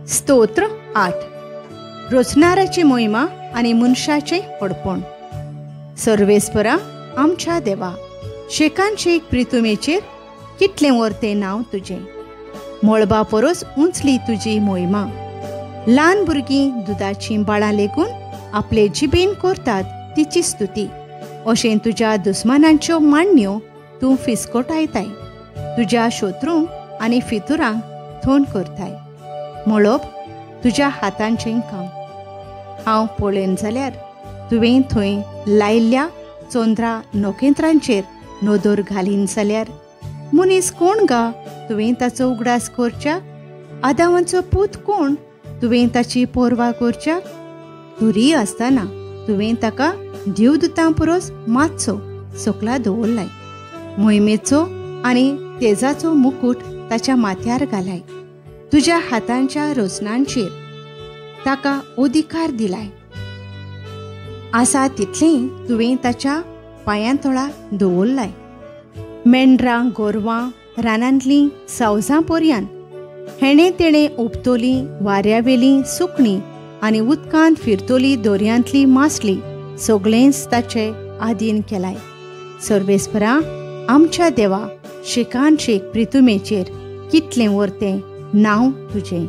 स्तोत्र 8. रोजनाराची मोहिमा आणि मनशाचे पडपण. सर्वेस्परा आमच्या देवा, शेकांचे प्रितुमेचेर कितले वर्ते नाव तुझे. मळबा परोस उंचली तुजी मोहिमा. ल्हान भुरगीं दुधाची बाळां लेगून आपले जिबेन करतात तिची स्तुती. अशें तुज्या दुस्मानांच्यो मांडण्यो तूं फिसकोटायताय. तुज्या शत्रूंक आनी फितुरांक थोंड करताय. मळब तुज्या हातांचें काम. हांव पळयन जाल्यार तुवें थंय लायिल्ल्या चोंद्रा नोखेत्रांचेर नदर घालीन जाल्यार मनीस कोण गा तुवें ताचो उगडास करच्या. आदामाचो पूत कोण तुवें ताची पोरवा करच्या. तुरी आसतना तुवें ताका देवदूतां परस मातसो सकला दवरलाय. मोहिमेचो आनी तेजाचो मुकूट ताच्या माथ्यार घालाय. तुज्या हातांच्या रचनांचेर ताका अधिकार दिलाय. आसा तितलें तुवें ताच्या पांयां तळा दवरलाय. मेंढरां गोरवां रानांतलीं सावजां पर्यान हेणे तेणे उपतोली वाऱ्यावेलीं सुकणीं आनी उदकांत फिरतोली दर्यांतलीं मासलीं सगळेंच ताचे आधीन केलाय. सर्वेस्परा आमच्या देवा, शेकान शेक प्रितुमेचेर कितलें वर्तें नाव तुजें.